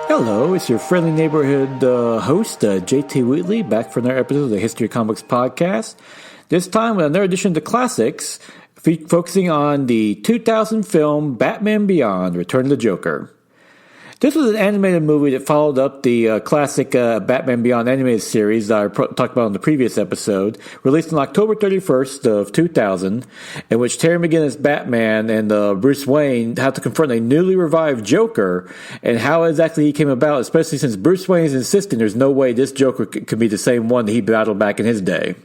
Hello, it's your friendly neighborhood host, JT Wheatley, back for another episode of the History of Comics podcast. This time with another edition of the classics, focusing on the 2000 film Batman Beyond, Return of the Joker. This was an animated movie that followed up the classic Batman Beyond animated series that I talked about in the previous episode, released on October 31st of 2000, in which Terry McGinnis' Batman and Bruce Wayne have to confront a newly revived Joker, and how exactly he came about, especially since Bruce Wayne is insisting there's no way this Joker could be the same one that he battled back in his day.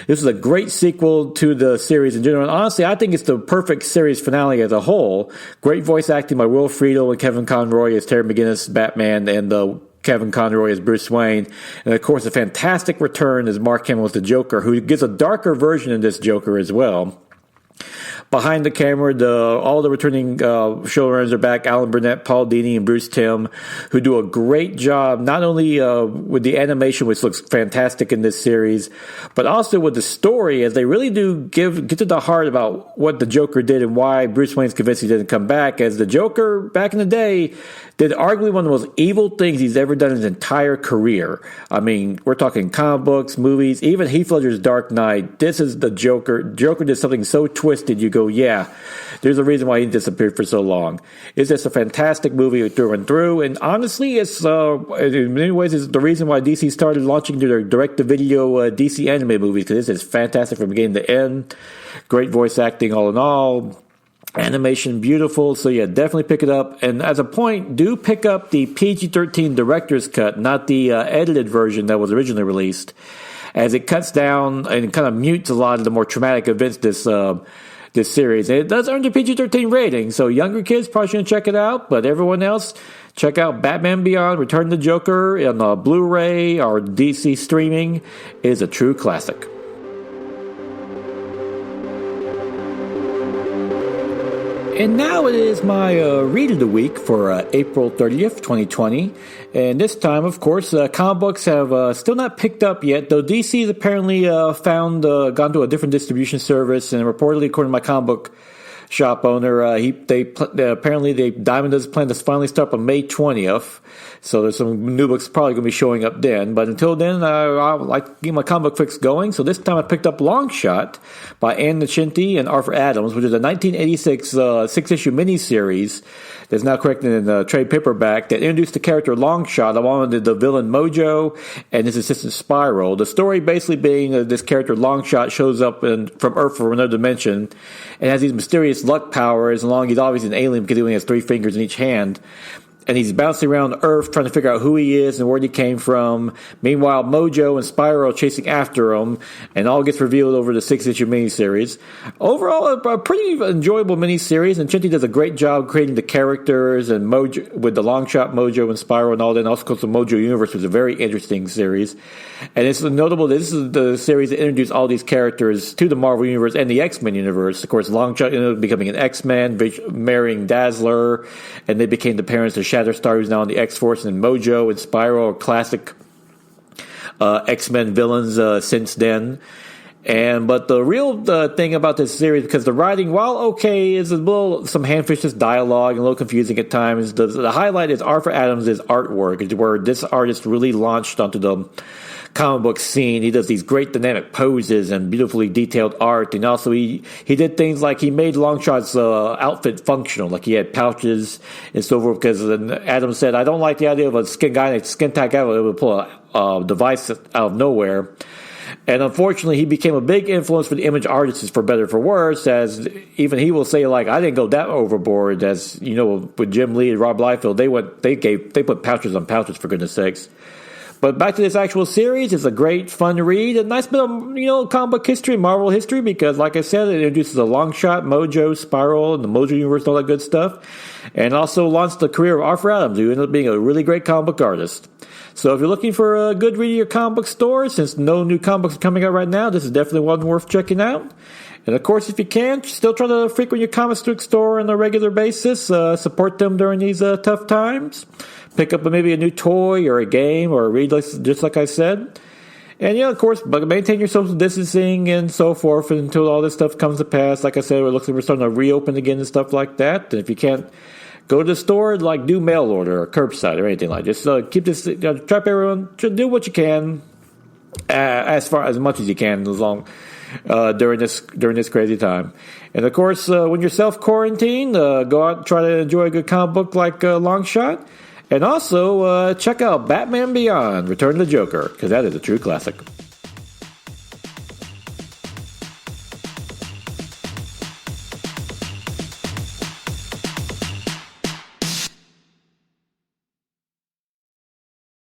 This is a great sequel to the series in general. And honestly, I think it's the perfect series finale as a whole. Great voice acting by Will Friedle and Kevin Conroy as Terry McGinnis, Batman, and Kevin Conroy as Bruce Wayne. And of course, a fantastic return as Mark Hamill as the Joker, who gives a darker version of this Joker as well. Behind the camera, all the returning showrunners are back. Alan Burnett, Paul Dini, and Bruce Timm, who do a great job, not only with the animation, which looks fantastic in this series, but also with the story, as they really do get to the heart about what the Joker did and why Bruce Wayne's convinced he didn't come back, as the Joker, back in the day, did arguably one of the most evil things he's ever done in his entire career. I mean, we're talking comic books, movies, even Heath Ledger's Dark Knight. This is the Joker. Joker did something so twisted, you go, yeah, there's a reason why he disappeared for so long. It's just a fantastic movie through and through, and honestly, it's in many ways it's the reason why DC started launching their direct-to-video DC anime movies, because this is fantastic from beginning to end. Great voice acting all in all. Animation beautiful, so yeah, definitely pick it up. And as a point, do pick up the PG-13 director's cut, not the edited version that was originally released, as it cuts down and kind of mutes a lot of the more traumatic events this series. And it does earn the PG-13 rating, so younger kids probably shouldn't check it out, but everyone else, check out Batman Beyond, Return of the Joker on Blu-ray or DC streaming. It is a true classic. And now it is my read of the week for April 30th, 2020. And this time, of course, comic books have still not picked up yet, though DC's apparently gone to a different distribution service, and reportedly, according to my comic book shop owner, apparently Diamond does plan to finally start on May 20th. So there's some new books probably going to be showing up then. But until then, I like to get my comic book fix going. So this time I picked up Long Shot by Ann Nocenti and Arthur Adams, which is a 1986 six-issue miniseries that's now corrected in a trade paperback that introduced the character Long Shot along with the villain Mojo and his assistant Spiral. The story basically being this character Long Shot shows up from Earth from another dimension and has these mysterious luck powers. He's obviously an alien because he only has 3 fingers in each hand. And he's bouncing around Earth trying to figure out who he is and where he came from. Meanwhile, Mojo and Spiral are chasing after him, and all gets revealed over the 6-issue miniseries. Overall, a pretty enjoyable miniseries, and Nocenti does a great job creating the characters and Mojo with the Long Shot, Mojo, and Spiral and all that. And also, the Mojo Universe was a very interesting series. And it's notable that this is the series that introduced all these characters to the Marvel Universe and the X-Men Universe. Of course, Long Shot ended up becoming an X-Men, marrying Dazzler, and they became the parents of Shatterstar, who's now on the X-Force, and Mojo and Spiral are classic X-Men villains since then. But the real thing about this series, because the writing, while okay, is some hand-fished dialogue and a little confusing at times, the highlight is Arthur Adams' artwork, where this artist really launched onto the comic book scene. He does these great dynamic poses and beautifully detailed art, and also he did things like he made Longshot's outfit functional, like he had pouches and so forth, because Adams said, I don't like the idea of a guy in a skin tight guy that would pull a device out of nowhere. And unfortunately, he became a big influence for the image artists, for better or for worse, as even he will say, like, I didn't go that overboard, as, you know, with Jim Lee and Rob Liefeld, they put pouches on pouches, for goodness sakes. But back to this actual series, it's a great, fun read, a nice bit of, comic book history, Marvel history, because, like I said, it introduces a Long Shot, Mojo, Spiral, and the Mojo Universe, and all that good stuff, and also launched the career of Arthur Adams, who ended up being a really great comic book artist. So if you're looking for a good read at your comic book store, since no new comic books are coming out right now, this is definitely one worth checking out. And of course, if you can, still try to frequent your comic book store on a regular basis, support them during these tough times. Pick up maybe a new toy or a game or a read, just like I said. And of course, but maintain your social distancing and so forth until all this stuff comes to pass. Like I said, we're starting to reopen again and stuff like that. And if you can't go to the store, like do mail order or curbside or anything like. Just keep this. Try everyone to do what you can, as much as you can, as long during this crazy time. And of course, when you're self quarantined, go out and try to enjoy a good comic book like Long Shot, and also check out Batman Beyond: Return of the Joker, because that is a true classic.